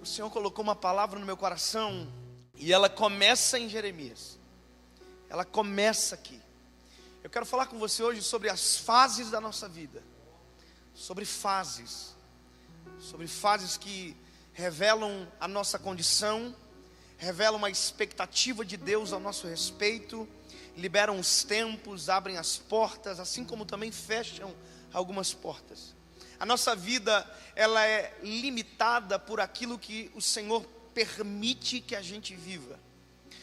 o Senhor colocou uma palavra no meu coração e ela começa em Jeremias. Ela começa aqui. Eu quero falar com você hoje sobre as fases da nossa vida. Sobre fases que revelam a nossa condição, revelam a expectativa de Deus ao nosso respeito, liberam os tempos, abrem as portas, assim como também fecham algumas portas. A nossa vida, ela é limitada por aquilo que o Senhor permite que a gente viva.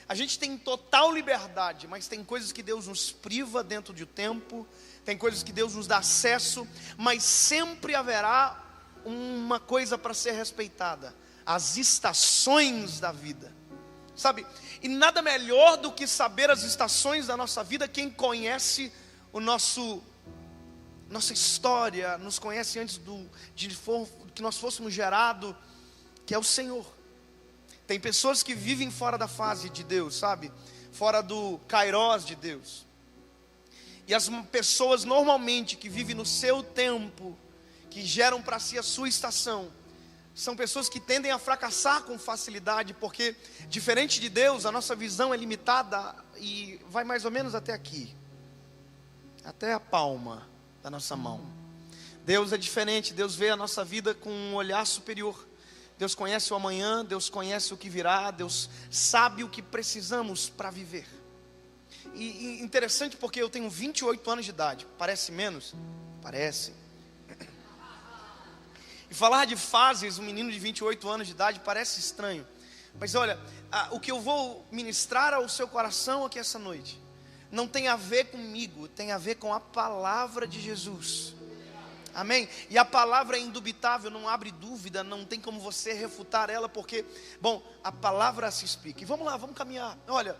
A gente tem total liberdade, mas tem coisas que Deus nos priva dentro do tempo, tem coisas que Deus nos dá acesso, mas sempre haverá uma coisa para ser respeitada: as estações da vida. Sabe? E nada melhor do que saber as estações da nossa vida quem conhece nossa história, nos conhece antes que nós fôssemos gerados, que é o Senhor. Tem pessoas que vivem fora da fase de Deus, sabe? Fora do kairós de Deus. E as pessoas normalmente que vivem no seu tempo, que geram para si a sua estação, são pessoas que tendem a fracassar com facilidade, porque diferente de Deus, a nossa visão é limitada e vai mais ou menos até aqui, até a palma da nossa mão. Deus é diferente, Deus vê a nossa vida com um olhar superior. Deus conhece o amanhã, Deus conhece o que virá, Deus sabe o que precisamos para viver. E interessante porque eu tenho 28 anos de idade, parece menos? Parece. E falar de fases, um menino de 28 anos de idade parece estranho. Mas olha, o que eu vou ministrar ao seu coração aqui essa noite não tem a ver comigo, tem a ver com a palavra de Jesus. Amém? E a palavra é indubitável, não abre dúvida, não tem como você refutar ela, porque, bom, a palavra se explica. E vamos lá, vamos caminhar. Olha,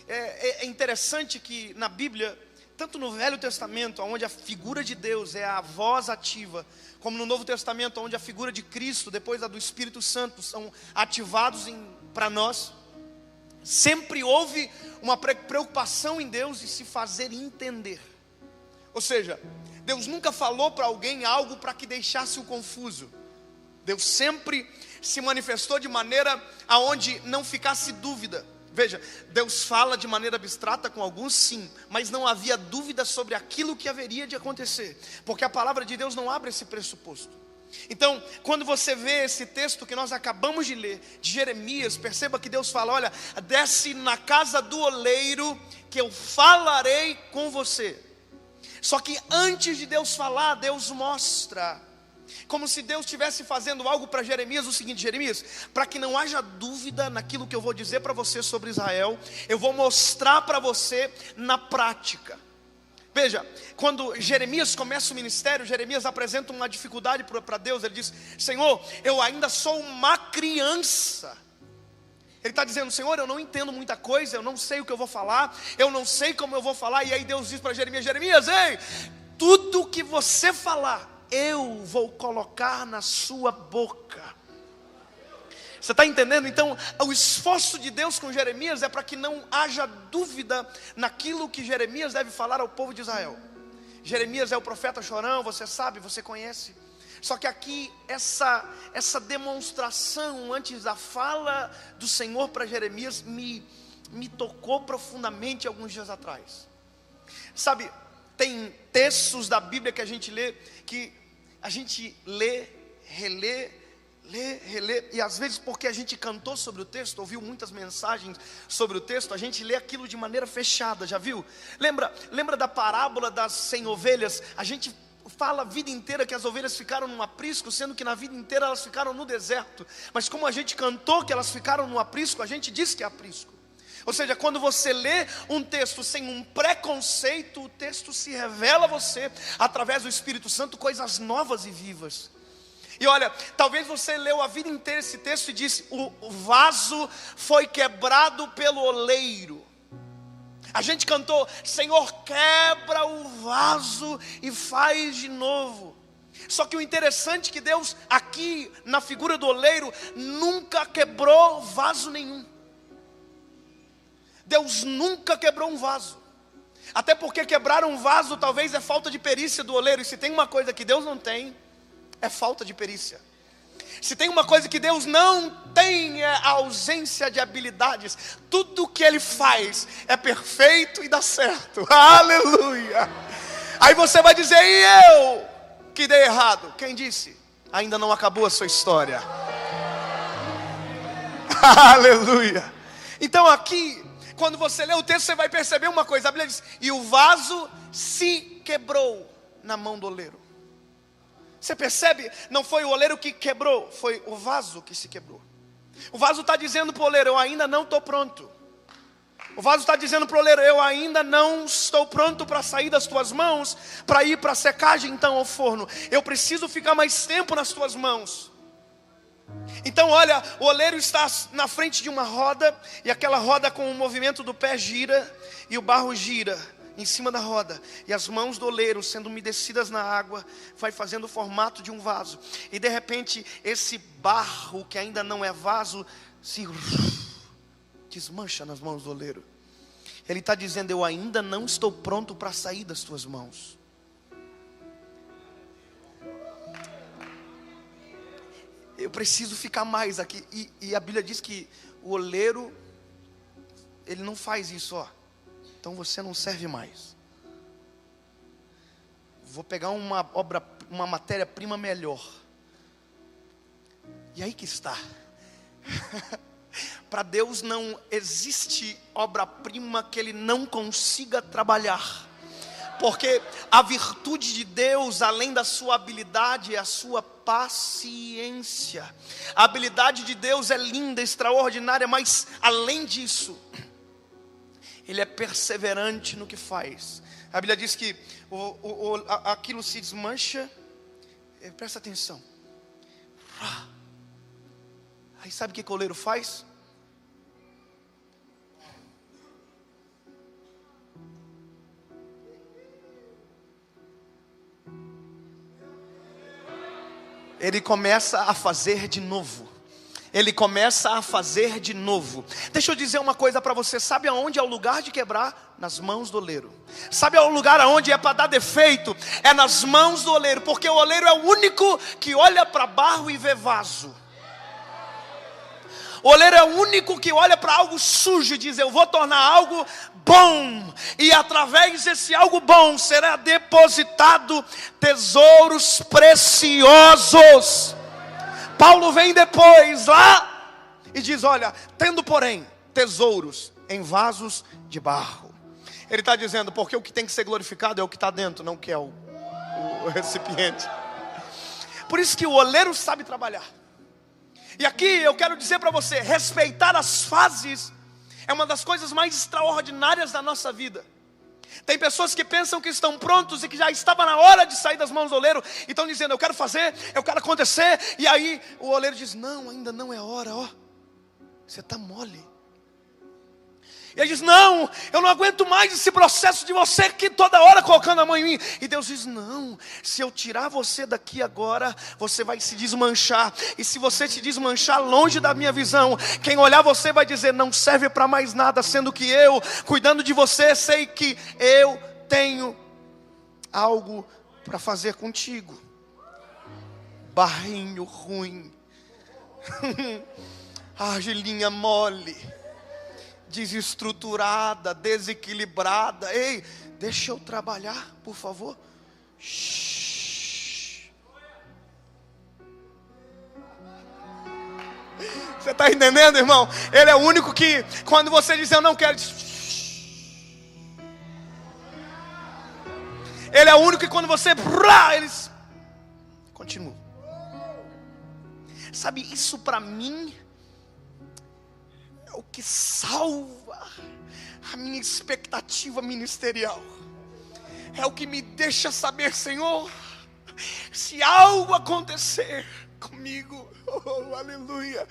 é interessante que na Bíblia, tanto no Velho Testamento, onde a figura de Deus é a voz ativa, como no Novo Testamento, onde a figura de Cristo, depois a do Espírito Santo, são ativados para nós, sempre houve uma preocupação em Deus de se fazer entender. Ou seja, Deus nunca falou para alguém algo para que deixasse o confuso. Deus sempre se manifestou de maneira aonde não ficasse dúvida. Veja, Deus fala de maneira abstrata com alguns, sim, mas não havia dúvida sobre aquilo que haveria de acontecer, porque a palavra de Deus não abre esse pressuposto. Então, quando você vê esse texto que nós acabamos de ler, de Jeremias, perceba que Deus fala: olha, desce na casa do oleiro, que eu falarei com você. Só que antes de Deus falar, Deus mostra, como se Deus estivesse fazendo algo para Jeremias, o seguinte: Jeremias, para que não haja dúvida naquilo que eu vou dizer para você sobre Israel, eu vou mostrar para você na prática. Veja, quando Jeremias começa o ministério, Jeremias apresenta uma dificuldade para Deus. Ele diz: Senhor, eu ainda sou uma criança. Ele está dizendo: Senhor, eu não entendo muita coisa, eu não sei o que eu vou falar, eu não sei como eu vou falar. E aí Deus diz para Jeremias: Jeremias, ei, tudo que você falar, eu vou colocar na sua boca. Você está entendendo? Então, o esforço de Deus com Jeremias é para que não haja dúvida naquilo que Jeremias deve falar ao povo de Israel. Jeremias é o profeta chorão, você sabe, você conhece. Só que aqui, essa demonstração antes da fala do Senhor para Jeremias me tocou profundamente alguns dias atrás. Sabe, tem textos da Bíblia que a gente lê, relê, e às vezes porque a gente cantou sobre o texto, ouviu muitas mensagens sobre o texto, a gente lê aquilo de maneira fechada, já viu? Lembra da parábola das 100 ovelhas? A gente fala a vida inteira que as ovelhas ficaram num aprisco, sendo que na vida inteira elas ficaram no deserto. Mas como a gente cantou que elas ficaram no aprisco, a gente diz que é aprisco. Ou seja, quando você lê um texto sem um preconceito, o texto se revela a você, através do Espírito Santo, coisas novas e vivas. E olha, talvez você leu a vida inteira esse texto e disse: o vaso foi quebrado pelo oleiro. A gente cantou: Senhor, quebra o vaso e faz de novo. Só que o interessante é que Deus, aqui na figura do oleiro, nunca quebrou vaso nenhum. Deus nunca quebrou um vaso. Até porque quebrar um vaso talvez é falta de perícia do oleiro. E se tem uma coisa que Deus não tem, é falta de perícia. Se tem uma coisa que Deus não tem, é a ausência de habilidades. Tudo que Ele faz é perfeito e dá certo. Aleluia. Aí você vai dizer, e eu que dei errado? Quem disse? Ainda não acabou a sua história. Aleluia. Então aqui, quando você lê o texto, você vai perceber uma coisa. A Bíblia diz, e o vaso se quebrou na mão do oleiro. Você percebe? Não foi o oleiro que quebrou, foi o vaso que se quebrou. O vaso está dizendo para o oleiro, eu ainda não estou pronto. O vaso está dizendo para o oleiro, eu ainda não estou pronto para sair das tuas mãos, para ir para a secagem então ao forno. Eu preciso ficar mais tempo nas tuas mãos. Então olha, o oleiro está na frente de uma roda, e aquela roda com o movimento do pé gira, e o barro gira em cima da roda, e as mãos do oleiro sendo umedecidas na água, vai fazendo o formato de um vaso. E de repente esse barro que ainda não é vaso, se desmancha nas mãos do oleiro. Ele está dizendo, eu ainda não estou pronto para sair das tuas mãos. Eu preciso ficar mais aqui. E a Bíblia diz que o oleiro, ele não faz isso, ó. Então você não serve mais. Vou pegar uma matéria-prima melhor. E aí que está. Para Deus não existe obra-prima que Ele não consiga trabalhar. Porque a virtude de Deus, além da sua habilidade, é a sua paciência. A habilidade de Deus é linda, extraordinária, mas além disso, Ele é perseverante no que faz. A Bíblia diz que aquilo se desmancha. Presta atenção. Aí sabe o que o oleiro faz? Ele começa a fazer de novo. Ele começa a fazer de novo. Deixa eu dizer uma coisa para você. Sabe aonde é o lugar de quebrar? Nas mãos do oleiro. Sabe o lugar aonde é para dar defeito? É nas mãos do oleiro. Porque o oleiro é o único que olha para barro e vê vaso. O oleiro é o único que olha para algo sujo e diz, eu vou tornar algo bom. E através desse algo bom será depositado tesouros preciosos. Paulo vem depois lá e diz, olha, tendo porém tesouros em vasos de barro. Ele está dizendo, porque o que tem que ser glorificado é o que está dentro, não o que é o recipiente. Por isso que o oleiro sabe trabalhar. E aqui eu quero dizer para você, respeitar as fases é uma das coisas mais extraordinárias da nossa vida. Tem pessoas que pensam que estão prontos e que já estava na hora de sair das mãos do oleiro, e estão dizendo, eu quero fazer, eu quero acontecer, e aí o oleiro diz, não, ainda não é hora, ó, você está mole. E ele diz, não, eu não aguento mais esse processo de você aqui toda hora colocando a mão em mim. E Deus diz, não, se eu tirar você daqui agora, você vai se desmanchar. E se você se desmanchar longe da minha visão, quem olhar você vai dizer, não serve para mais nada. Sendo que eu, cuidando de você, sei que eu tenho algo para fazer contigo. Barrinho ruim. Argilinha mole. Desestruturada, desequilibrada. Ei, deixa eu trabalhar, por favor. Shhh. Você está entendendo, irmão? Ele é o único que, quando você diz eu não quero, ele é o único que quando você, eles continuam. Sabe, isso para mim o que salva a minha expectativa ministerial. É o que me deixa saber, Senhor, se algo acontecer comigo, oh, aleluia,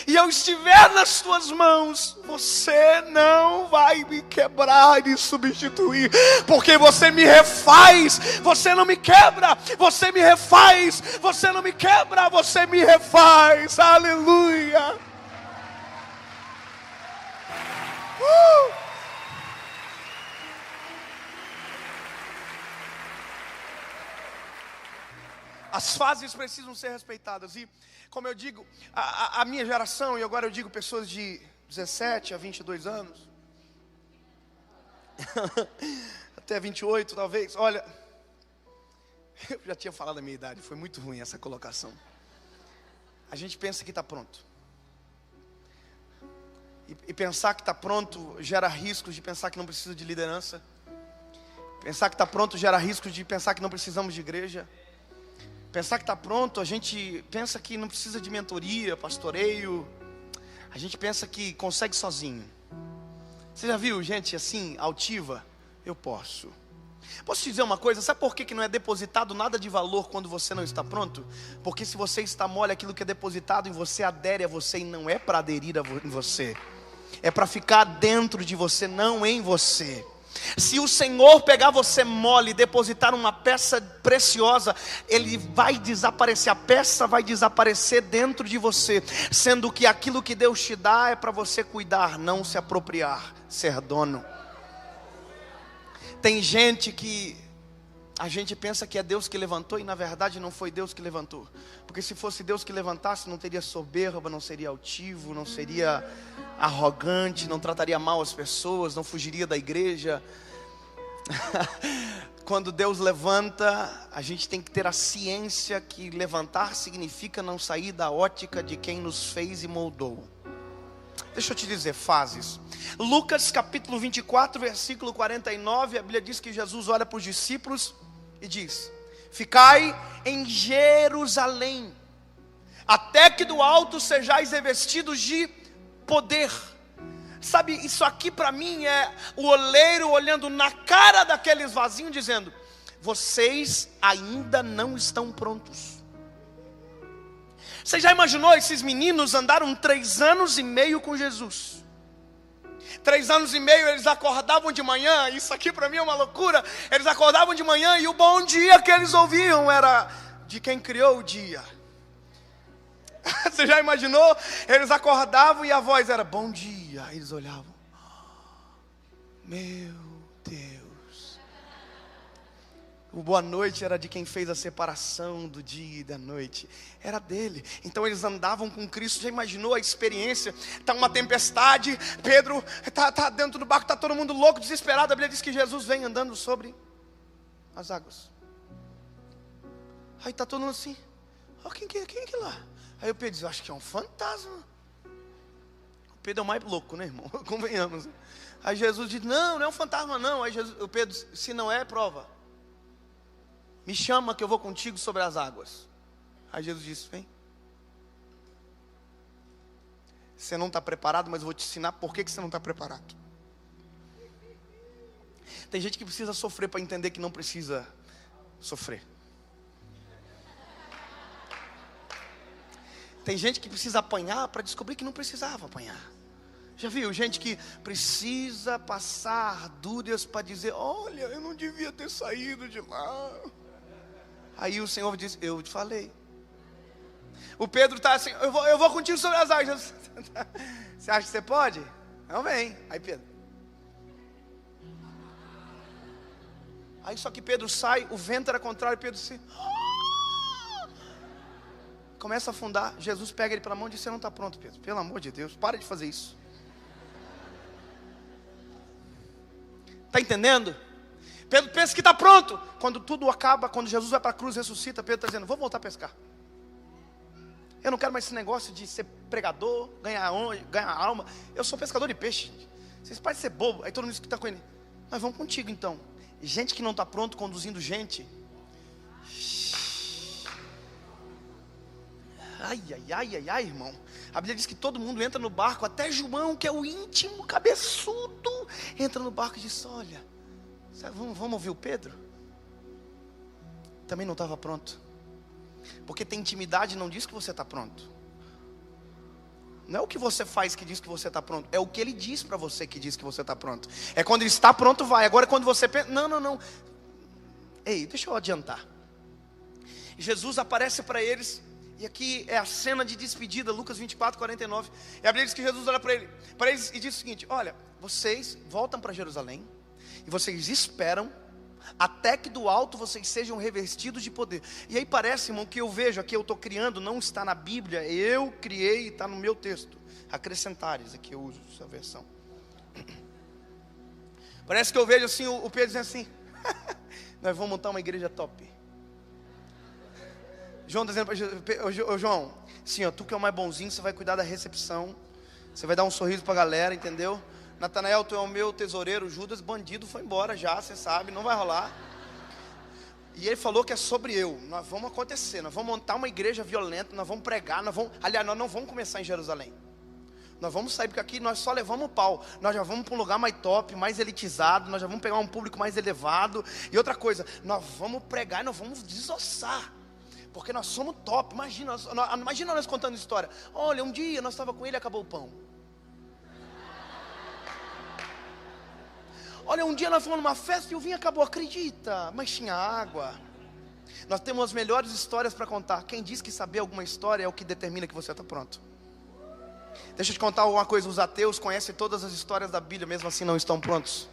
e eu estiver nas tuas mãos, você não vai me quebrar e substituir, porque você me refaz, você não me quebra, você me refaz, você não me quebra, você me refaz, aleluia. As fases precisam ser respeitadas. E, como eu digo, a minha geração, e agora eu digo pessoas de 17 a 22 anos, até 28 talvez, olha, eu já tinha falado a minha idade, foi muito ruim essa colocação. A gente pensa que está pronto. E pensar que está pronto gera riscos de pensar que não precisa de liderança. Pensar que está pronto gera riscos de pensar que não precisamos de igreja. Pensar que está pronto, a gente pensa que não precisa de mentoria, pastoreio. A gente pensa que consegue sozinho. Você já viu gente assim, altiva? Eu posso. Posso te dizer uma coisa? Sabe por que não é depositado nada de valor quando você não está pronto? Porque se você está mole, aquilo que é depositado em você adere a você e não é para aderir em você. É para ficar dentro de você, não em você. Se o Senhor pegar você mole e depositar uma peça preciosa, Ele vai desaparecer, a peça vai desaparecer dentro de você, sendo que aquilo que Deus te dá é para você cuidar, não se apropriar, ser dono. Tem gente que a gente pensa que é Deus que levantou e na verdade não foi Deus que levantou. Porque se fosse Deus que levantasse, não teria soberba, não seria altivo, não seria arrogante, não trataria mal as pessoas, não fugiria da igreja. Quando Deus levanta, a gente tem que ter a ciência que levantar significa não sair da ótica de quem nos fez e moldou. Deixa eu te dizer, fases. Lucas capítulo 24, versículo 49, a Bíblia diz que Jesus olha para os discípulos e diz: ficai em Jerusalém, até que do alto sejais revestidos de poder. Sabe, isso aqui para mim é o oleiro olhando na cara daqueles vasinhos dizendo: vocês ainda não estão prontos. Você já imaginou, esses meninos andaram 3 anos e meio com Jesus. 3 anos e meio eles acordavam de manhã, isso aqui para mim é uma loucura. Eles acordavam de manhã e o bom dia que eles ouviam era de quem criou o dia. Você já imaginou? Eles acordavam e a voz era bom dia. Aí eles olhavam: meu Deus. O boa noite era de quem fez a separação do dia e da noite. Era dele. Então eles andavam com Cristo. Já imaginou a experiência? Está uma tempestade, Pedro está dentro do barco, está todo mundo louco, desesperado. A Bíblia diz que Jesus vem andando sobre as águas. Aí está todo mundo assim: oh, quem que é lá? Aí o Pedro diz: acho que é um fantasma. O Pedro é o mais louco, né, irmão? Convenhamos. Aí Jesus diz: não é um fantasma não. Aí o Pedro diz: se não é, prova. Me chama que eu vou contigo sobre as águas. Aí Jesus disse: vem. Você não está preparado, mas eu vou te ensinar por que você não está preparado. Tem gente que precisa sofrer para entender que não precisa sofrer. Tem gente que precisa apanhar para descobrir que não precisava apanhar. Já viu gente que precisa passar dúrias para dizer: olha, eu não devia ter saído de lá. Aí o Senhor diz: eu te falei. O Pedro está assim: eu vou contigo sobre as águas. Você acha que você pode? Não, vem. Aí Pedro. Aí só que Pedro sai, o vento era contrário, Pedro se... começa a afundar. Jesus pega ele pela mão e diz: você não está pronto, Pedro. Pelo amor de Deus, para de fazer isso. Está entendendo? Pedro pensa que está pronto. Quando tudo acaba, quando Jesus vai para a cruz e ressuscita, Pedro está dizendo: vou voltar a pescar. Eu não quero mais esse negócio de ser pregador, ganhar alma. Eu sou pescador de peixe. Vocês podem ser bobo. Aí todo mundo que está com ele: nós vamos contigo então. Gente que não está pronto conduzindo gente. Ai, irmão. A Bíblia diz que todo mundo entra no barco, até João, que é o íntimo cabeçudo, entra no barco e diz: olha, vamos ouvir o Pedro? Também não estava pronto. Porque ter intimidade não diz que você está pronto. Não é o que você faz que diz que você está pronto, é o que ele diz para você que diz que você está pronto. É quando ele está pronto, vai. Agora quando você pensa: não. Ei, deixa eu adiantar. Jesus aparece para eles. E aqui é a cena de despedida, Lucas 24, 49. E a Bíblia diz que Jesus olha para eles e diz o seguinte: olha, vocês voltam para Jerusalém e vocês esperam até que do alto vocês sejam revestidos de poder. E aí parece, irmão, que eu vejo aqui, eu estou criando, não está na Bíblia, eu criei, está no meu texto. Acrescentares, aqui eu uso essa versão. Parece que eu vejo assim, o Pedro dizendo assim, nós vamos montar uma igreja top. João dizendo para Jesus, João, assim, ó, tu que é o mais bonzinho, você vai cuidar da recepção, você vai dar um sorriso para a galera, entendeu? Natanael, tu é o meu tesoureiro. Judas, bandido, foi embora já, você sabe, não vai rolar. E ele falou que é sobre eu. Nós vamos acontecer, nós vamos montar uma igreja violenta, nós vamos pregar, aliás, nós não vamos começar em Jerusalém. Nós vamos sair, porque aqui nós só levamos pau. Nós já vamos para um lugar mais top, mais elitizado, nós já vamos pegar um público mais elevado. E outra coisa, nós vamos pregar e nós vamos desossar, porque nós somos top. Imagina nós contando história. Olha, um dia nós estávamos com ele e acabou o pão. Olha, um dia nós fomos numa festa e o vinho acabou, acredita? Mas tinha água. Nós temos as melhores histórias para contar. Quem diz que saber alguma história é o que determina que você está pronto. Deixa eu te contar uma coisa, os ateus conhecem todas as histórias da Bíblia, mesmo assim não estão prontos.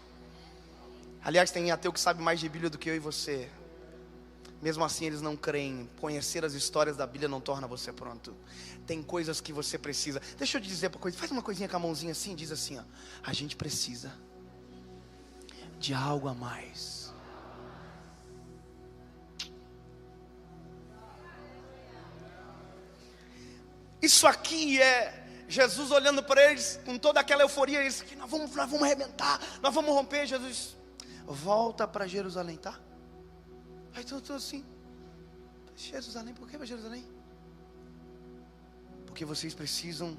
Aliás, tem ateu que sabe mais de Bíblia do que eu e você. Mesmo assim eles não creem. Conhecer as histórias da Bíblia não torna você pronto. Tem coisas que você precisa. Deixa eu te dizer uma coisa, faz uma coisinha com a mãozinha assim, diz assim, ó, a gente precisa de algo a mais. Isso aqui é Jesus olhando para eles com toda aquela euforia. Isso aqui, nós vamos arrebentar, nós vamos romper. Jesus, volta para Jerusalém, tá? Aí tô assim, Jerusalém, por que para Jerusalém? Porque vocês precisam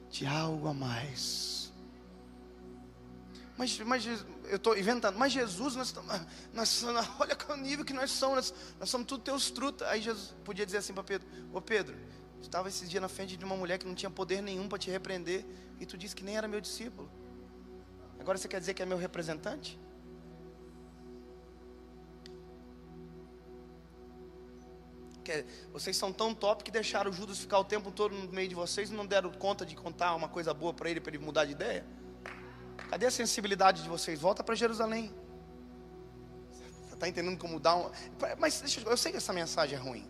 de algo a mais. Mas eu estou inventando. Mas Jesus, olha o nível que nós somos. Nós somos tudo teus trutas. Aí Jesus podia dizer assim para Pedro: ô Pedro, tu estava esses dias na frente de uma mulher que não tinha poder nenhum para te repreender, e tu disse que nem era meu discípulo. Agora você quer dizer que é meu representante? Vocês são tão top que deixaram o Judas ficar o tempo todo no meio de vocês e não deram conta de contar uma coisa boa para ele mudar de ideia? Cadê a sensibilidade de vocês? Volta para Jerusalém. Você está entendendo como dar um... Mas eu sei que essa mensagem é ruim.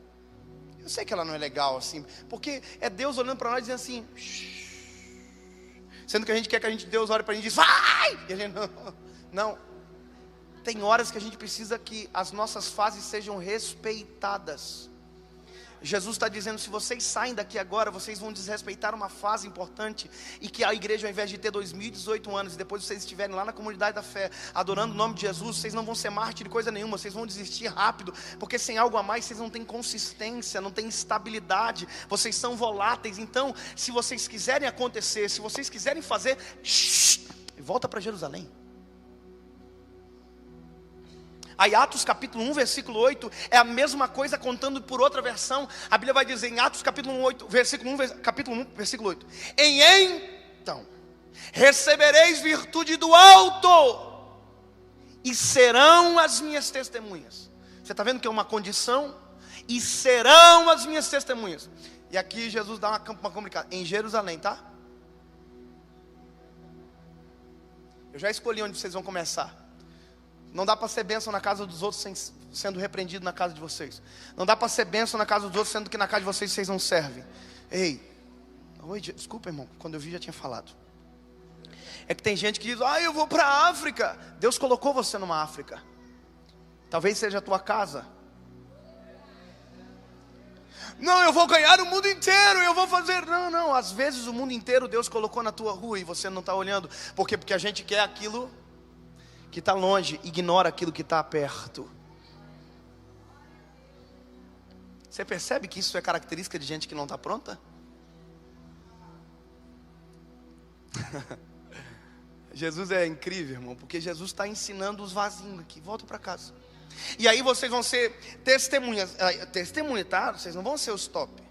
Eu sei que ela não é legal assim, porque é Deus olhando para nós dizendo assim, sendo que a gente quer que Deus olhe para a gente e diz, vai! E a gente não. Tem horas que a gente precisa que as nossas fases sejam respeitadas. Jesus está dizendo, se vocês saem daqui agora, vocês vão desrespeitar uma fase importante, e que a igreja, ao invés de ter 2018 anos, e depois vocês estiverem lá na comunidade da fé, adorando o nome de Jesus, vocês não vão ser mártir de coisa nenhuma, vocês vão desistir rápido, porque sem algo a mais, vocês não têm consistência, não têm estabilidade, vocês são voláteis. Então, se vocês quiserem acontecer, se vocês quiserem fazer, volta para Jerusalém. Aí Atos capítulo 1, versículo 8, é a mesma coisa contando por outra versão. A Bíblia vai dizer em Atos capítulo 1, 8, capítulo 1, versículo 8. Então, recebereis virtude do alto, e serão as minhas testemunhas. Você está vendo que é uma condição? E serão as minhas testemunhas. E aqui Jesus dá uma complicada. Em Jerusalém, tá? Eu já escolhi onde vocês vão começar. Não dá para ser bênção na casa dos outros sendo repreendido na casa de vocês. Não dá para ser bênção na casa dos outros sendo que na casa de vocês não servem. Oi, desculpa, irmão, quando eu vi já tinha falado. É que tem gente que diz, eu vou para a África. Deus colocou você numa África. Talvez seja a tua casa. Não, eu vou ganhar o mundo inteiro, eu vou fazer... Não, às vezes o mundo inteiro Deus colocou na tua rua e você não está olhando. Por quê? Porque a gente quer aquilo que está longe, ignora aquilo que está perto. Você percebe que isso é característica de gente que não está pronta? Jesus é incrível, irmão, porque Jesus está ensinando os vazios aqui. Volta para casa. E aí vocês vão ser testemunhas. Testemunha, tá? Vocês não vão ser os top.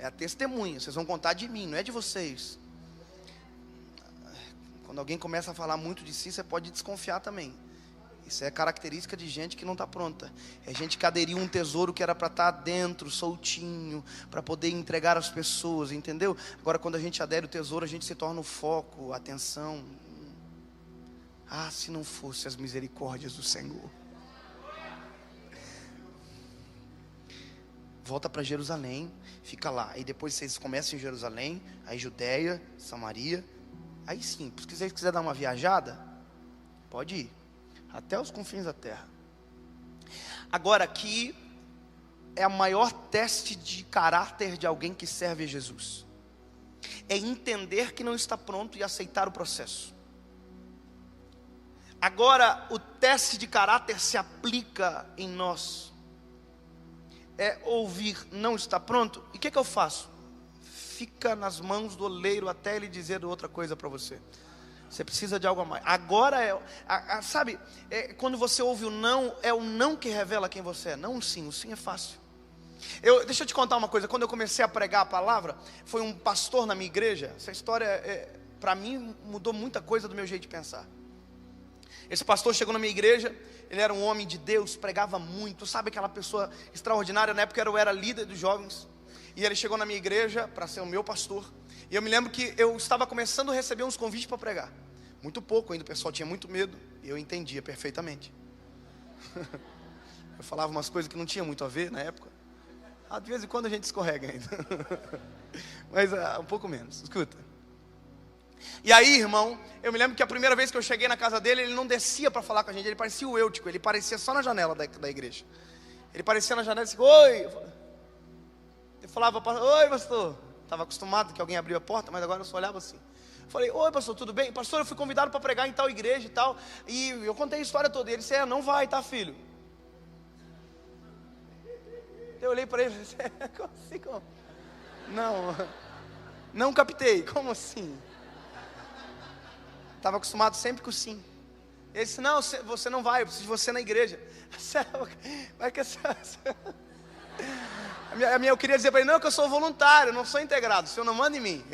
É a testemunha. Vocês vão contar de mim, não é de vocês. Quando alguém começa a falar muito de si, você pode desconfiar também. Isso é característica de gente que não está pronta. É gente que aderiu um tesouro que era para estar dentro, soltinho, para poder entregar às pessoas, entendeu? Agora, quando a gente adere o tesouro, a gente se torna o foco, a atenção. Ah, se não fosse as misericórdias do Senhor. Volta para Jerusalém, fica lá. E depois vocês começam em Jerusalém, aí Judeia, Samaria. Aí sim, se você quiser dar uma viajada, pode ir, até os confins da terra. Agora aqui é o maior teste de caráter de alguém que serve a Jesus. É entender que não está pronto e aceitar o processo. Agora o teste de caráter se aplica em nós. É ouvir, não está pronto. E o que eu faço? Fica nas mãos do oleiro até ele dizer outra coisa para você. Você precisa de algo a mais. Agora sabe, quando você ouve o não, é o não que revela quem você é, não o sim. O sim é fácil. Deixa eu te contar uma coisa. Quando eu comecei a pregar a palavra, foi um pastor na minha igreja. Essa história, para mim, mudou muita coisa do meu jeito de pensar. Esse pastor chegou na minha igreja. Ele era um homem de Deus, pregava muito. Sabe aquela pessoa extraordinária? Na época eu era líder dos jovens. E ele chegou na minha igreja para ser o meu pastor. E eu me lembro que eu estava começando a receber uns convites para pregar. Muito pouco ainda, o pessoal tinha muito medo. E eu entendia perfeitamente. Eu falava umas coisas que não tinha muito a ver na época. De vez em quando a gente escorrega ainda. Mas um pouco menos, escuta. E aí, irmão, eu me lembro que a primeira vez que eu cheguei na casa dele, ele não descia para falar com a gente. Ele parecia o Eutico, ele parecia só na janela da igreja. Ele parecia na janela e disse, oi. Eu falava, oi pastor. Estava acostumado que alguém abria a porta, mas agora eu só olhava assim. Eu falei, oi pastor, tudo bem? Pastor, eu fui convidado para pregar em tal igreja e tal. E eu contei a história toda. E ele disse, não vai, tá filho? Eu olhei para ele e disse, como assim? Como? Não captei, como assim? Estava acostumado sempre com sim. Ele disse, não, você não vai, eu preciso de você na igreja. Eu queria dizer para ele, não, que eu sou voluntário, eu não sou integrado, o senhor não manda em mim.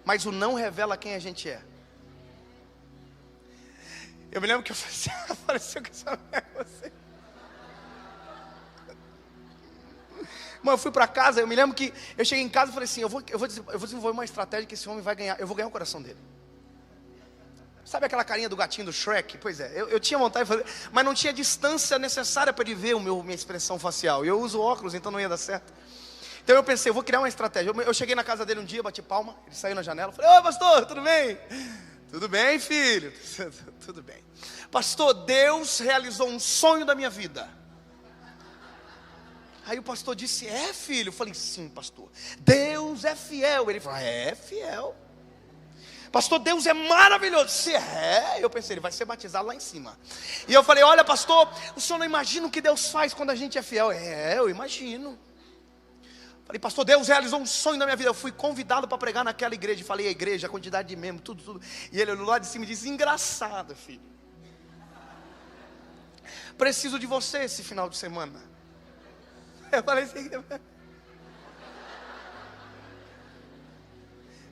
Mas o não revela quem a gente é. Eu me lembro que eu falei assim, pareceu que só não é você. Mas eu fui para casa, eu me lembro que eu cheguei em casa e falei assim, eu vou desenvolver uma estratégia que esse homem vai ganhar, eu vou ganhar o coração dele. Sabe aquela carinha do gatinho do Shrek? Pois é, eu tinha vontade de fazer, mas não tinha distância necessária para ele ver minha expressão facial. Eu uso óculos, então não ia dar certo. Então eu pensei, eu vou criar uma estratégia. Eu cheguei na casa dele um dia, bati palma, ele saiu na janela, falei, oi pastor, tudo bem? Tudo bem, filho? Tudo bem. Pastor, Deus realizou um sonho da minha vida. Aí o pastor disse, filho? Eu falei, sim pastor, Deus é fiel. Ele falou, é fiel. Pastor, Deus é maravilhoso. Se eu pensei, ele vai ser batizado lá em cima. E eu falei, olha pastor, o senhor não imagina o que Deus faz quando a gente é fiel? Eu imagino. Falei, pastor, Deus realizou um sonho na minha vida. Eu fui convidado para pregar naquela igreja. Falei, a igreja, a quantidade de membros, tudo. E ele olhou lá de cima e disse, engraçado filho, preciso de você esse final de semana. Eu falei assim,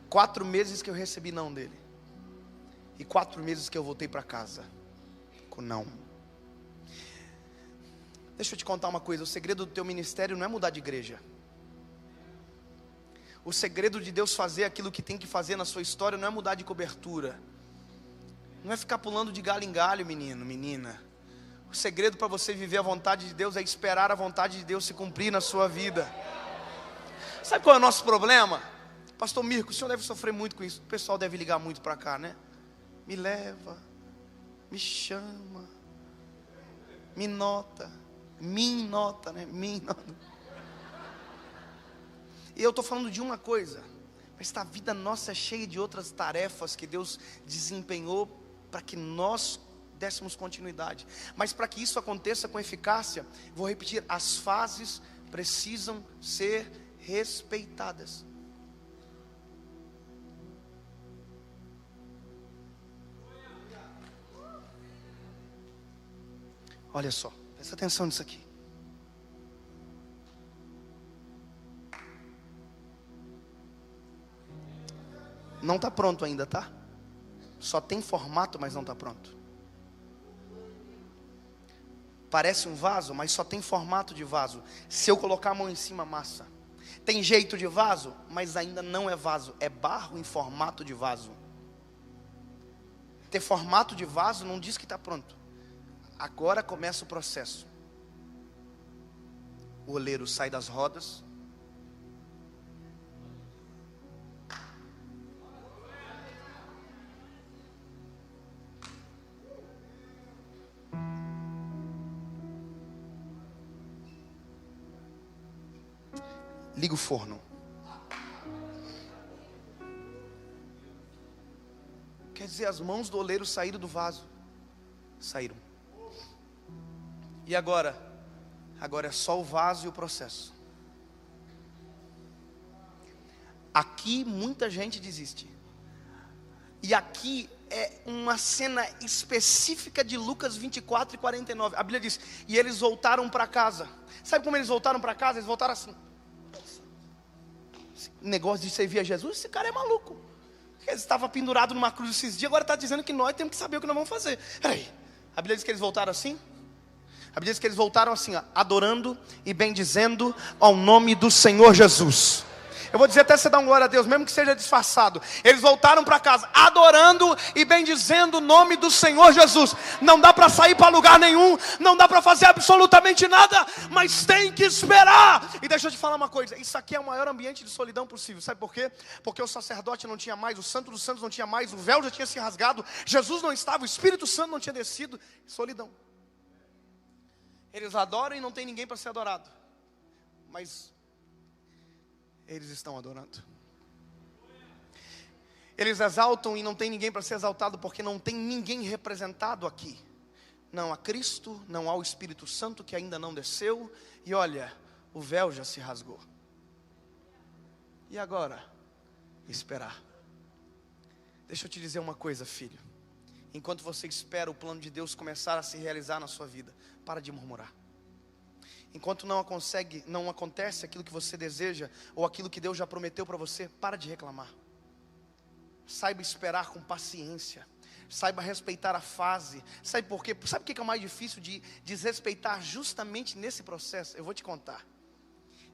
4 meses que eu recebi não dele. E 4 meses que eu voltei para casa com não. Deixa eu te contar uma coisa. O segredo do teu ministério não é mudar de igreja. O segredo de Deus fazer aquilo que tem que fazer na sua história não é mudar de cobertura. Não é ficar pulando de galho em galho, menino, menina. O segredo para você viver a vontade de Deus é esperar a vontade de Deus se cumprir na sua vida. Sabe qual é o nosso problema? Pastor Mirko, o senhor deve sofrer muito com isso. O pessoal deve ligar muito para cá, né? Me leva, me chama, me nota, né? Me nota. E eu estou falando de uma coisa, mas a vida nossa é cheia de outras tarefas que Deus desempenhou para que nós dessemos continuidade. Mas para que isso aconteça com eficácia, vou repetir, as fases precisam ser respeitadas. Olha só, presta atenção nisso aqui. Não está pronto ainda, tá? Só tem formato, mas não está pronto. Parece um vaso, mas só tem formato de vaso. Se eu colocar a mão em cima, massa. Tem jeito de vaso, mas ainda não é vaso. É barro em formato de vaso. ter formato de vaso não diz que está pronto. Agora começa o processo. O oleiro sai das rodas. Liga o forno. Quer dizer, as mãos do oleiro saíram do vaso. Saíram. E agora? Agora é só o vaso e o processo. Aqui muita gente desiste. E aqui é uma cena específica de Lucas 24 e 49. A Bíblia diz: e eles voltaram para casa. Sabe como eles voltaram para casa? Eles voltaram assim. Esse negócio de servir a Jesus, esse cara é maluco. Ele estava pendurado numa cruz esses dias, agora está dizendo que nós temos que saber o que nós vamos fazer. Peraí, a Bíblia diz que eles voltaram assim? A Bíblia diz que eles voltaram assim, ó, adorando e bendizendo ao nome do Senhor Jesus. Eu vou dizer até você dar um glória a Deus, mesmo que seja disfarçado. Eles voltaram para casa, adorando e bendizendo o nome do Senhor Jesus. Não dá para sair para lugar nenhum, não dá para fazer absolutamente nada, mas tem que esperar. E deixa eu te falar uma coisa, isso aqui é o maior ambiente de solidão possível. Sabe por quê? Porque o sacerdote não tinha mais, o santo dos santos não tinha mais, o véu já tinha se rasgado, Jesus não estava, o Espírito Santo não tinha descido. Solidão. Eles adoram e não tem ninguém para ser adorado, mas eles estão adorando. Eles exaltam e não tem ninguém para ser exaltado, porque não tem ninguém representado aqui. Não há Cristo, não há o Espírito Santo que ainda não desceu. E olha, o véu já se rasgou. E agora? Esperar. Deixa eu te dizer uma coisa, filho. Enquanto você espera o plano de Deus começar a se realizar na sua vida, para de murmurar. Enquanto não acontece aquilo que você deseja, ou aquilo que Deus já prometeu para você, para de reclamar. Saiba esperar com paciência. Saiba respeitar a fase. Sabe por quê? Sabe o que é o mais difícil de desrespeitar justamente nesse processo? Eu vou te contar.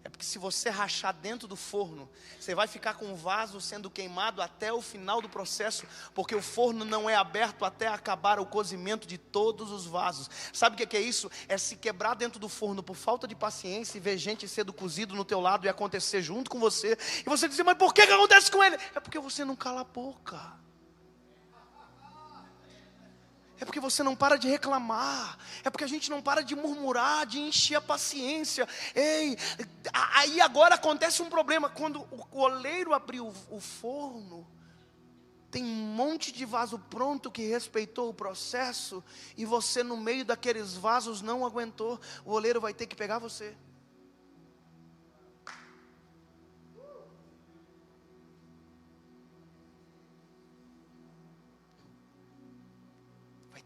É porque se você rachar dentro do forno, você vai ficar com o vaso sendo queimado até o final do processo, porque o forno não é aberto até acabar o cozimento de todos os vasos. Sabe o que é isso? É se quebrar dentro do forno por falta de paciência e ver gente sendo cozido no teu lado e acontecer junto com você. E você dizer, mas por que acontece com ele? É porque você não cala a boca. É porque você não para de reclamar. É porque a gente não para de murmurar, de encher a paciência. Ei, aí agora acontece um problema. Quando o oleiro abriu o forno, tem um monte de vaso pronto que respeitou o processo, e você no meio daqueles vasos não aguentou. O oleiro vai ter que pegar você.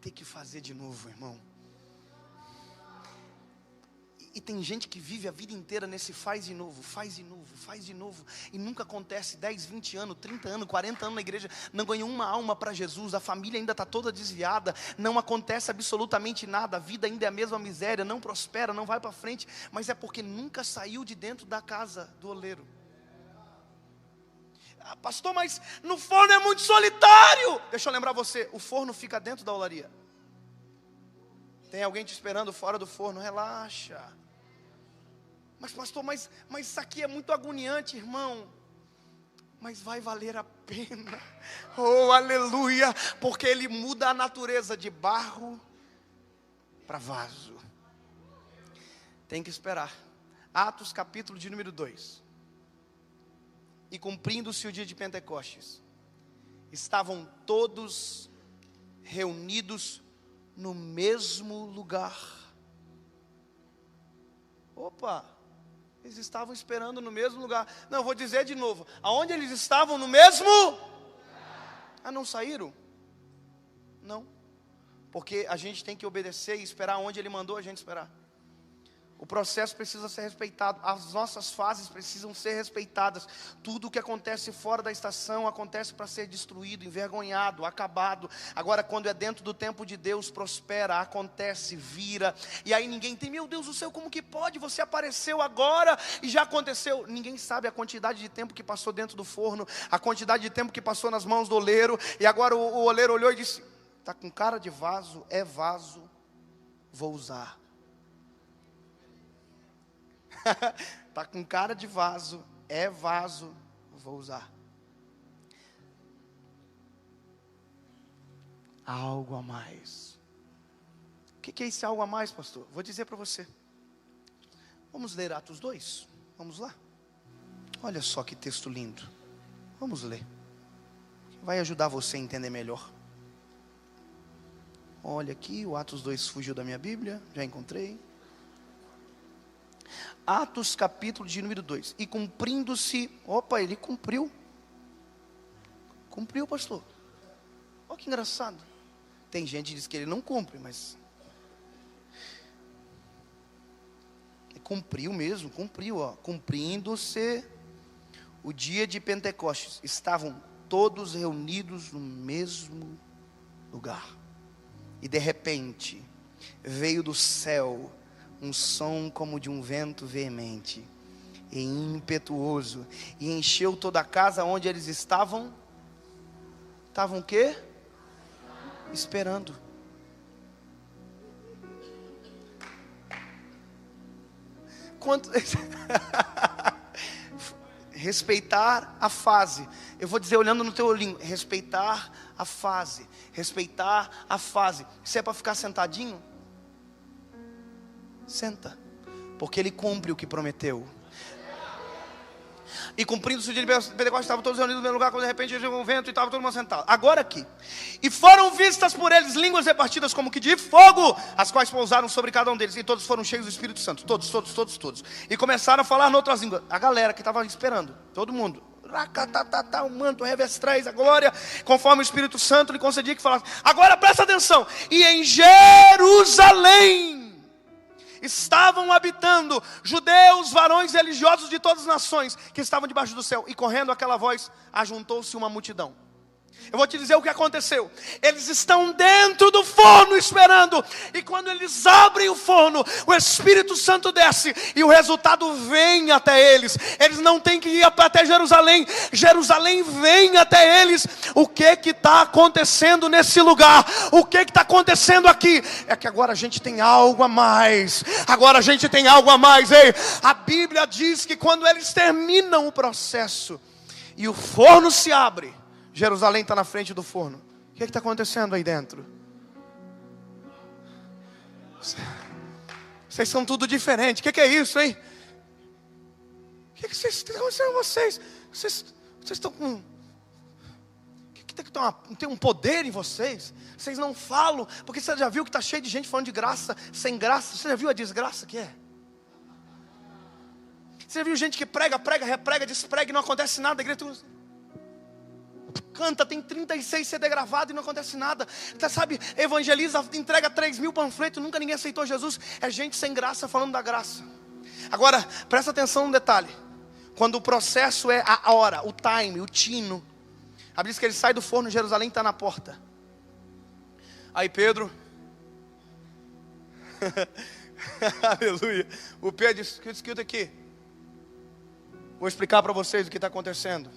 Ter que fazer de novo, irmão. E tem gente que vive a vida inteira nesse faz de novo, faz de novo, faz de novo, e nunca acontece. 10, 20 anos, 30 anos, 40 anos na igreja, não ganhou uma alma para Jesus, a família ainda está toda desviada, não acontece absolutamente nada, a vida ainda é a mesma miséria, não prospera, não vai para frente, mas é porque nunca saiu de dentro da casa do oleiro. Ah, pastor, mas no forno é muito solitário. Deixa eu lembrar você, o forno fica dentro da olaria. Tem alguém te esperando fora do forno, relaxa. Mas pastor, mas isso aqui é muito agoniante, irmão. Mas vai valer a pena. Oh, aleluia. Porque ele muda a natureza de barro para vaso. Tem que esperar. Atos capítulo de número 2. E cumprindo-se o dia de Pentecostes, estavam todos reunidos no mesmo lugar. Opa, eles estavam esperando no mesmo lugar. Não, eu vou dizer de novo. Aonde eles estavam no mesmo? Ah, não saíram? Não. Porque a gente tem que obedecer e esperar onde Ele mandou a gente esperar. O processo precisa ser respeitado, as nossas fases precisam ser respeitadas. Tudo o que acontece fora da estação acontece para ser destruído, envergonhado, acabado. Agora, quando é dentro do tempo de Deus, prospera, acontece, vira. E aí ninguém tem, meu Deus do céu, como que pode? Você apareceu agora e já aconteceu. Ninguém sabe a quantidade de tempo que passou dentro do forno, a quantidade de tempo que passou nas mãos do oleiro. E agora o oleiro olhou e disse, Está com cara de vaso, é vaso, vou usar. Está com cara de vaso, é vaso, vou usar. Algo a mais. O que é esse algo a mais, pastor? Vou dizer para você. Vamos ler Atos 2? Vamos lá? Olha só que texto lindo. Vamos ler. Vai ajudar você a entender melhor. Olha aqui, o Atos 2 fugiu da minha Bíblia. Já encontrei. Atos capítulo de número 2. E cumprindo-se... Opa, ele cumpriu. Cumpriu, pastor. Olha que engraçado. Tem gente que diz que ele não cumpre, mas... Cumpriu mesmo, cumpriu, ó. Cumprindo-se o dia de Pentecostes. Estavam todos reunidos no mesmo lugar. E de repente, veio do céu um som como de um vento veemente e impetuoso, e encheu toda a casa onde eles estavam. Estavam o quê? Esperando. Respeitar a fase. Eu vou dizer olhando no teu olhinho. Respeitar a fase. Respeitar a fase. Se é para ficar sentadinho, senta, porque ele cumpre o que prometeu. E cumprindo-se o dia de Pentecostes, estavam todos reunidos no mesmo lugar, quando de repente veio um vento e estava todo mundo sentado. Agora aqui. E foram vistas por eles línguas repartidas como que de fogo, as quais pousaram sobre cada um deles. E todos foram cheios do Espírito Santo. Todos. E começaram a falar em outras línguas. A galera que estava esperando. Todo mundo. O manto revestrais a glória, conforme o Espírito Santo lhe concedia que falasse. Agora presta atenção. E em Jerusalém estavam habitando judeus, varões religiosos de todas as nações, que estavam debaixo do céu. E correndo aquela voz, ajuntou-se uma multidão. Eu vou te dizer o que aconteceu. Eles estão dentro do forno esperando. E quando eles abrem o forno, o Espírito Santo desce. E o resultado vem até eles. Eles não têm que ir até Jerusalém. Jerusalém vem até eles. O que está acontecendo nesse lugar? O que está acontecendo aqui? É que agora a gente tem algo a mais. Agora a gente tem algo a mais. Ei, a Bíblia diz que quando eles terminam o processo e o forno se abre, Jerusalém está na frente do forno. O que está acontecendo aí dentro? Vocês são tudo diferente. O que é isso, hein? O que está acontecendo com vocês? Vocês estão com... Tem um poder em vocês. Vocês não falam. Porque você já viu que está cheio de gente falando de graça, sem graça. Você já viu a desgraça que é? Você já viu gente que prega, reprega, desprega e não acontece nada. A igreja canta, tem 36 CD gravado e não acontece nada. Você sabe, evangeliza, entrega 3.000 panfletos, nunca ninguém aceitou Jesus. É gente sem graça falando da graça. Agora, presta atenção no detalhe. Quando o processo é a hora, o time, o tino. A Bíblia diz que ele sai do forno, Jerusalém está na porta. Aí Pedro, aleluia. O Pedro disse, escuta aqui. Vou explicar para vocês o que está acontecendo.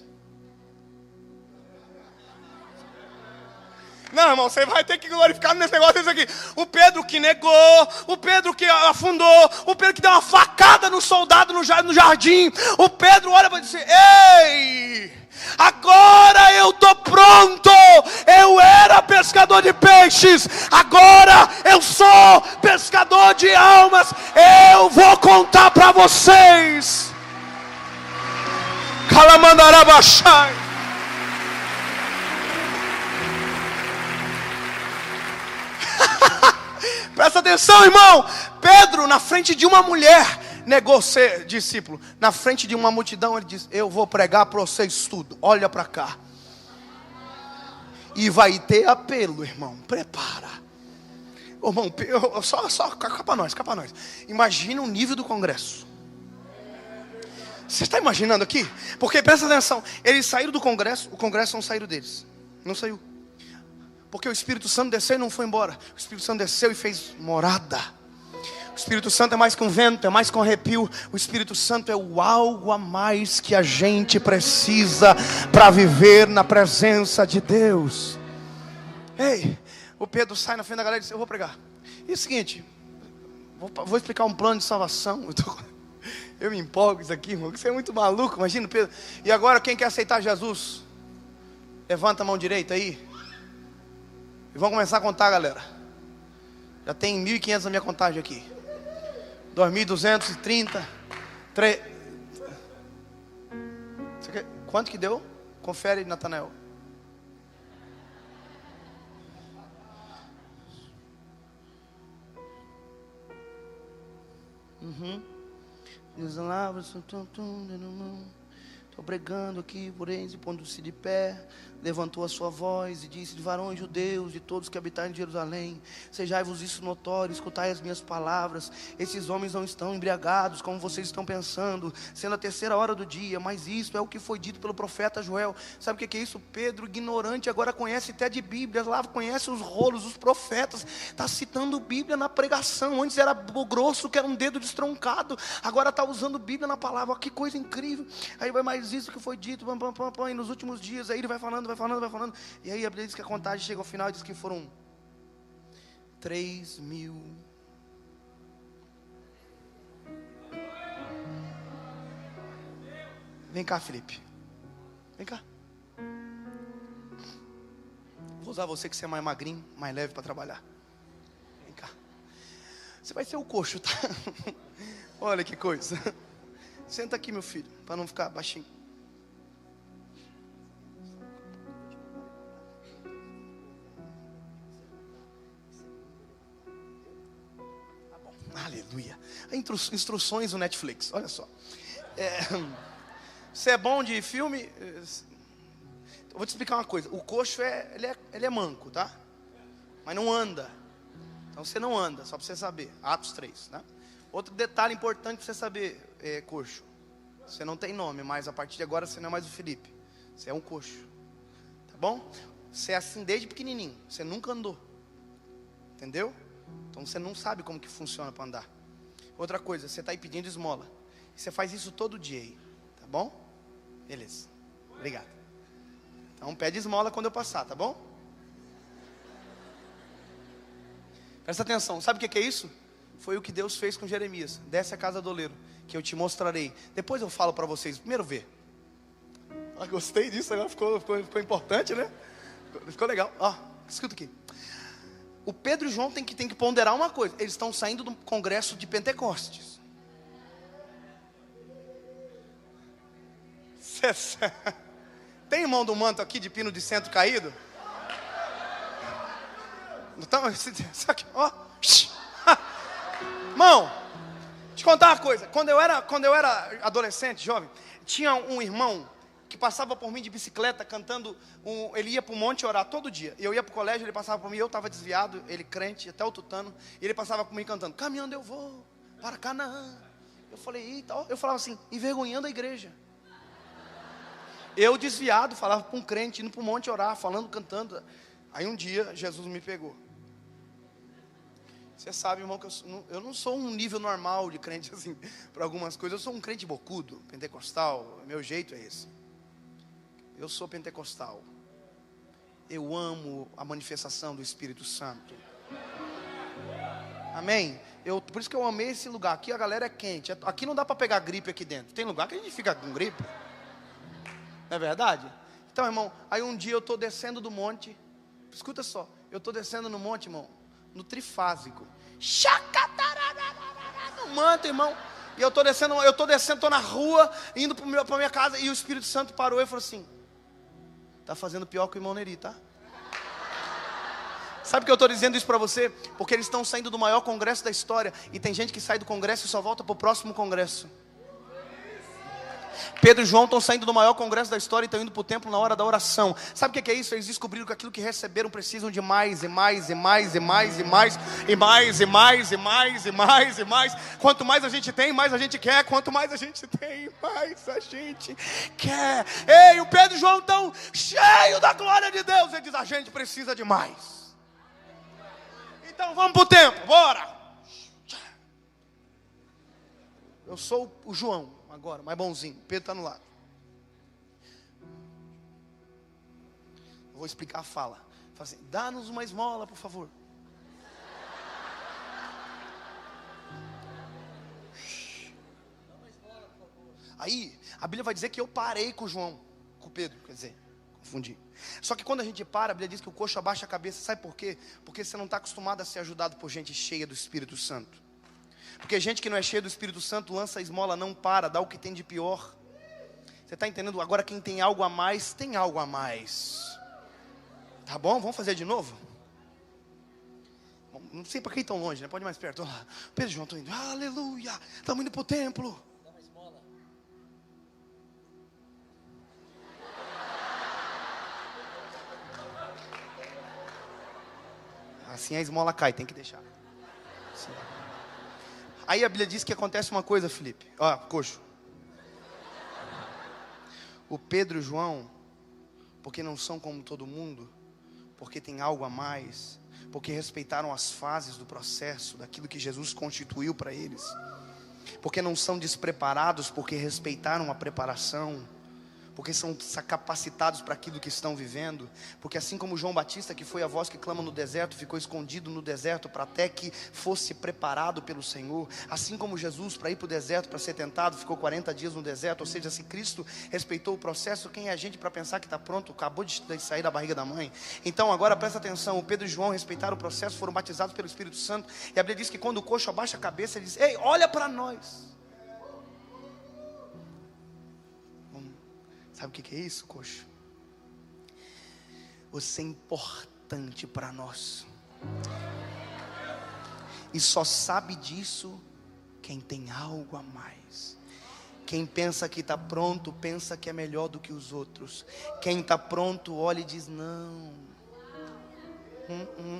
Não, irmão, você vai ter que glorificar nesse negócio desse aqui. O Pedro que negou, o Pedro que afundou, o Pedro que deu uma facada no soldado no jardim. O Pedro olha para dizer, ei, agora eu estou pronto. Eu era pescador de peixes, agora eu sou pescador de almas. Eu vou contar para vocês. Calamandarabachai. Presta atenção, irmão. Pedro, na frente de uma mulher, negou ser discípulo. Na frente de uma multidão, ele disse, eu vou pregar para vocês tudo. Olha para cá. E vai ter apelo, irmão. Prepara. Ô, irmão, só cá para nós. Imagina o nível do congresso. Você está imaginando aqui? Porque presta atenção. Eles saíram do congresso, o congresso não saiu deles. Não saiu. Porque o Espírito Santo desceu e não foi embora. O Espírito Santo desceu e fez morada. O Espírito Santo é mais que um vento, é mais que um arrepio. O Espírito Santo é o algo a mais que a gente precisa para viver na presença de Deus. Ei, O Pedro sai na frente da galera e diz: eu vou pregar. E é o seguinte, vou explicar um plano de salvação. Eu me empolgo isso aqui, irmão. Isso é muito maluco, imagina, Pedro. E agora quem quer aceitar Jesus? Levanta a mão direita aí. E vamos começar a contar, galera. Já tem 1.500 na minha contagem aqui. 2.230. Quanto que deu? Confere, Natanael. Estou pregando aqui, porém, e pondo-se de pé, levantou a sua voz e disse: de varões judeus, de todos que habitarem em Jerusalém, sejai-vos isso notório, escutai as minhas palavras. Esses homens não estão embriagados, como vocês estão pensando, sendo a 3ª hora do dia, mas isso é o que foi dito pelo profeta Joel. Sabe o que é isso? Pedro, ignorante, agora conhece até de Bíblia, lá conhece os rolos, os profetas, está citando Bíblia na pregação. Antes era grosso, que era um dedo destroncado, agora está usando Bíblia na palavra. Que coisa incrível. Aí vai mais isso que foi dito, e nos últimos dias, aí ele vai falando, e aí a Bíblia diz que a contagem chega ao final e diz que foram 3.000. Vem cá, Felipe, vem cá. Vou usar você que você é mais magrinho, mais leve para trabalhar. Vem cá. Você vai ser o coxo, tá? Olha que coisa. Senta aqui, meu filho, para não ficar baixinho. Aleluia. Instruções do Netflix, olha só. Você é bom de filme? Eu vou te explicar uma coisa. O coxo ele é manco, tá? Mas não anda. Então você não anda, só para você saber. Atos 3, né? Outro detalhe importante para você saber, coxo. Você não tem nome, mas a partir de agora você não é mais o Felipe. Você é um coxo. Tá bom? Você é assim desde pequenininho. Você nunca andou. Entendeu? Então você não sabe como que funciona para andar. Outra coisa, você está aí pedindo esmola. Você faz isso todo dia aí. Tá bom? Beleza. Obrigado. Então pede esmola quando eu passar, tá bom? Presta atenção. Sabe o que é isso? Foi o que Deus fez com Jeremias. Desce a casa do oleiro, que eu te mostrarei. Depois eu falo para vocês. Primeiro vê. Gostei disso, agora ficou importante, né? Ficou legal. Escuta aqui. O Pedro e o João tem que ponderar uma coisa. Eles estão saindo do congresso de Pentecostes. Tem irmão do manto aqui de pino de centro caído? Então, isso aqui, ó. Irmão, te contar uma coisa. Quando eu era adolescente, jovem, tinha um irmão que passava por mim de bicicleta cantando, ele ia para o monte orar todo dia. Eu ia para o colégio, ele passava por mim, eu estava desviado, ele crente, até o tutano, e ele passava por mim cantando: caminhando eu vou para Canaã. Eu falei, eita, eu falava assim, envergonhando a igreja. Eu desviado, falava para um crente, indo para o monte orar, falando, cantando. Aí um dia, Jesus me pegou. Você sabe, irmão, que eu não sou um nível normal de crente assim, para algumas coisas. Eu sou um crente bocudo, pentecostal, meu jeito é esse. Eu sou pentecostal. Eu amo a manifestação do Espírito Santo. Amém? Por isso que eu amei esse lugar. Aqui a galera é quente. Aqui não dá para pegar gripe aqui dentro. Tem lugar que a gente fica com gripe. Não é verdade? Então, irmão, aí um dia eu estou descendo do monte. Escuta só. Eu estou descendo no monte, irmão, no trifásico. No manto, irmão. E eu estou descendo, estou na rua, indo para minha casa. E o Espírito Santo parou e falou assim: está fazendo pior que o irmão Neri, tá? Sabe por que eu estou dizendo isso para você? Porque eles estão saindo do maior congresso da história. E tem gente que sai do congresso e só volta para o próximo congresso. Pedro e João estão saindo do maior congresso da história e estão indo para o templo na hora da oração. Sabe o que é isso? Eles descobriram que aquilo que receberam precisam de mais e mais e mais e mais e mais e mais e mais e mais e mais e mais. Quanto mais a gente tem, mais a gente quer. Quanto mais a gente tem, mais a gente quer. Ei, o Pedro e o João estão cheios da glória de Deus. Ele diz: a gente precisa de mais. Então vamos para o templo, bora. Eu sou o João agora, mais bonzinho. Pedro está no lado. Eu vou explicar a fala. Fala assim: dá-nos uma esmola, por favor. Aí, a Bíblia vai dizer que eu parei com João, com Pedro, quer dizer, confundi. Só que quando a gente para, a Bíblia diz que o coxo abaixa a cabeça, sabe por quê? Porque você não está acostumado a ser ajudado por gente cheia do Espírito Santo. Porque gente que não é cheia do Espírito Santo lança a esmola, não para, dá o que tem de pior. Você está entendendo? Agora quem tem algo a mais, tem algo a mais. Tá bom? Vamos fazer de novo? Não sei para quem tão longe, né? Pode ir mais perto. Olha lá. Pedro e João estão indo. Aleluia! Estamos indo para o templo. Assim a esmola cai, tem que deixar. Assim. Aí a Bíblia diz que acontece uma coisa, Felipe. Ó, coxo. O Pedro e o João, porque não são como todo mundo, porque tem algo a mais, porque respeitaram as fases do processo, daquilo que Jesus constituiu para eles, porque não são despreparados, porque respeitaram a preparação, porque são capacitados para aquilo que estão vivendo, porque assim como João Batista, que foi a voz que clama no deserto, ficou escondido no deserto para até que fosse preparado pelo Senhor, assim como Jesus, para ir para o deserto, para ser tentado, ficou 40 dias no deserto. Ou seja, se Cristo respeitou o processo, quem é a gente para pensar que está pronto, acabou de sair da barriga da mãe? Então agora presta atenção, o Pedro e João respeitaram o processo, foram batizados pelo Espírito Santo, e a Bíblia diz que quando o coxo abaixa a cabeça, ele diz: ei, olha para nós. Sabe o que é isso, coxo? Você é importante para nós. E só sabe disso quem tem algo a mais. Quem pensa que está pronto, pensa que é melhor do que os outros. Quem está pronto, olha e diz: não.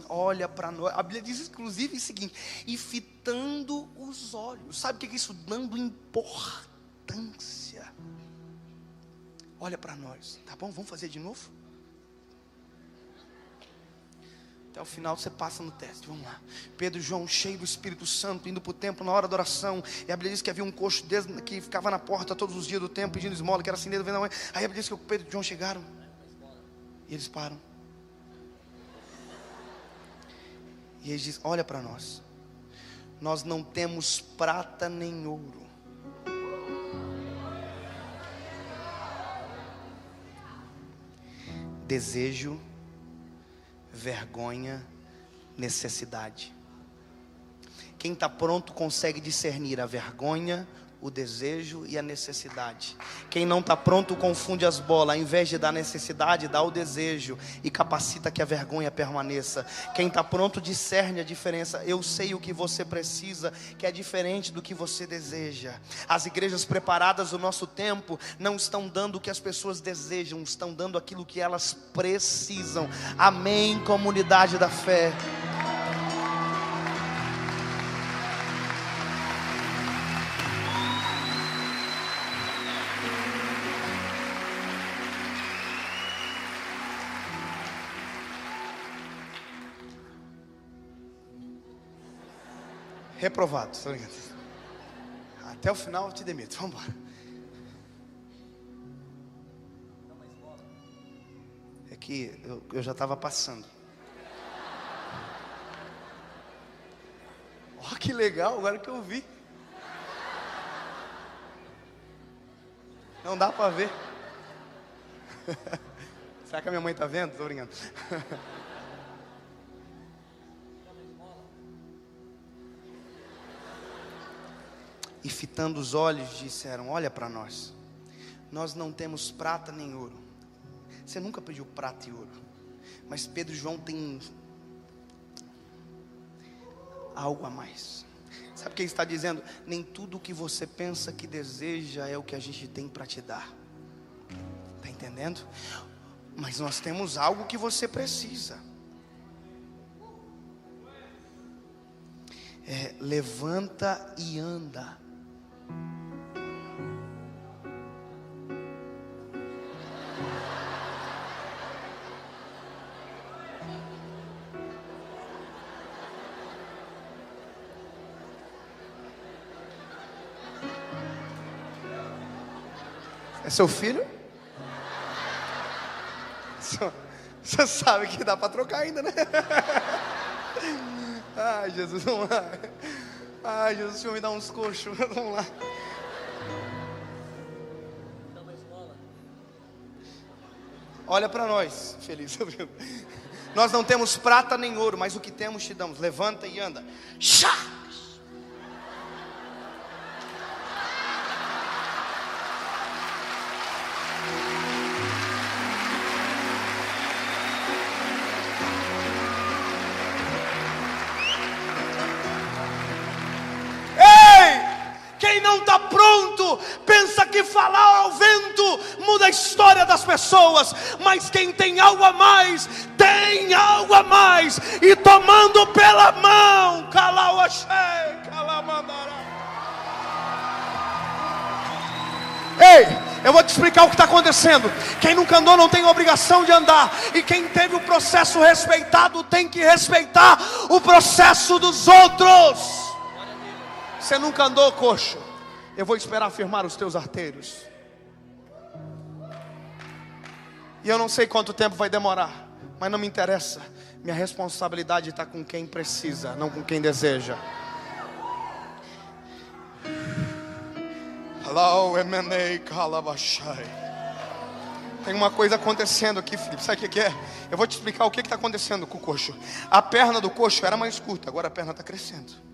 Olha para nós. A Bíblia diz inclusive o seguinte: e fitando os olhos. Sabe o que é isso? Dando importância. Olha para nós, tá bom? Vamos fazer de novo? Até o final você passa no teste, vamos lá. Pedro e João, cheio do Espírito Santo, indo para o templo na hora da oração. E a Bíblia diz que havia um coxo que ficava na porta todos os dias do templo pedindo esmola, que era assim, vendo a mãe. Aí a Bíblia diz que o Pedro e João chegaram. E eles param. E eles dizem: olha para nós. Nós não temos prata nem ouro. Desejo, vergonha, necessidade. Quem está pronto consegue discernir a vergonha, o desejo e a necessidade. Quem não está pronto confunde as bolas. Ao invés de dar necessidade, dá o desejo e capacita que a vergonha permaneça. Quem está pronto discerne a diferença. Eu sei o que você precisa, que é diferente do que você deseja. As igrejas preparadas do nosso tempo não estão dando o que as pessoas desejam, estão dando aquilo que elas precisam. Amém, comunidade da fé. Reprovado, estou brincando. Até o final eu te demito, vamos embora. É que eu já estava passando. Ó, que legal, agora que eu vi. Não dá para ver. Será que a minha mãe está vendo? Estou brincando. E fitando os olhos disseram: olha para nós. Nós não temos prata nem ouro. Você nunca pediu prata e ouro, mas Pedro e João têm algo a mais. Sabe o que ele está dizendo? Nem tudo o que você pensa que deseja é o que a gente tem para te dar. Está entendendo? Mas nós temos algo que você precisa. Levanta e anda. É seu filho? Você sabe que dá para trocar ainda, né? Ai, Jesus, vamos lá. Ai, Jesus, o Senhor me dá uns coxos. Vamos lá. Olha para nós, feliz. Nós não temos prata nem ouro, mas o que temos te damos. Levanta e anda. Chá! Quem não está pronto, pensa que falar ao vento muda a história das pessoas. Mas quem tem algo a mais, tem algo a mais. E tomando pela mão, Ei, eu vou te explicar o que está acontecendo. Quem nunca andou não tem obrigação de andar. E quem teve o processo respeitado tem que respeitar o processo dos outros. Você nunca andou, coxo? Eu vou esperar firmar os teus arteiros. E eu não sei quanto tempo vai demorar, mas não me interessa. Minha responsabilidade está com quem precisa, não com quem deseja. Tem uma coisa acontecendo aqui, Felipe. Sabe o que é? Eu vou te explicar o que está acontecendo com o coxo. A perna do coxo era mais curta, agora a perna está crescendo.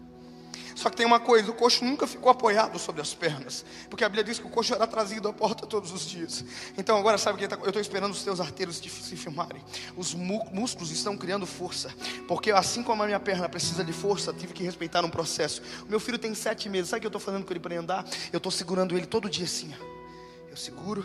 Só que tem uma coisa, o coxo nunca ficou apoiado sobre as pernas, porque a Bíblia diz que o coxo era trazido à porta todos os dias. Então agora sabe o que eu estou esperando os teus arteiros se firmarem. Os músculos estão criando força, porque assim como a minha perna precisa de força, tive que respeitar um processo. O meu filho tem 7 meses, sabe o que eu estou fazendo com ele para ele andar? Eu estou segurando ele todo dia assim, ó. Eu seguro,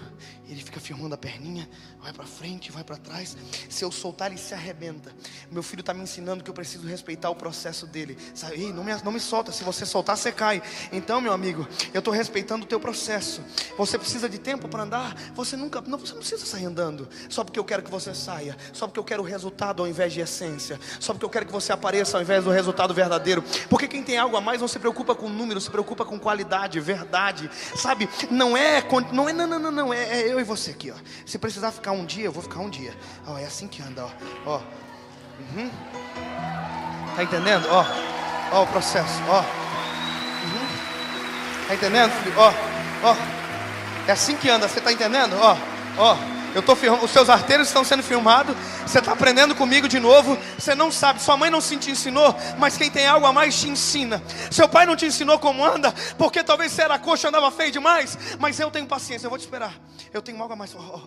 ele fica firmando a perninha, vai para frente, vai para trás. Se eu soltar, ele se arrebenta. Meu filho está me ensinando que eu preciso respeitar o processo dele. Sabe? Ei, não me solta, se você soltar, você cai. Então, meu amigo, eu estou respeitando o teu processo. Você precisa de tempo para andar. Você não precisa sair andando só porque eu quero que você saia, só porque eu quero o resultado ao invés de essência, só porque eu quero que você apareça ao invés do resultado verdadeiro. Porque quem tem algo a mais não se preocupa com números, se preocupa com qualidade, verdade. Sabe, não é eu e você aqui, ó. Se precisar ficar um dia, eu vou ficar um dia. Ó, é assim que anda, ó. Uhum. Tá entendendo? Ó o processo, ó. Uhum. Tá entendendo, filho? Ó. É assim que anda, você tá entendendo? Ó. Eu tô firmando, os seus arteiros estão sendo firmados. Você está aprendendo comigo de novo. Você não sabe, sua mãe não se te ensinou, mas quem tem algo a mais te ensina. Seu pai não te ensinou como anda, porque talvez você era coxa, andava feio demais. Mas eu tenho paciência, eu vou te esperar. Eu tenho algo a mais. Ó.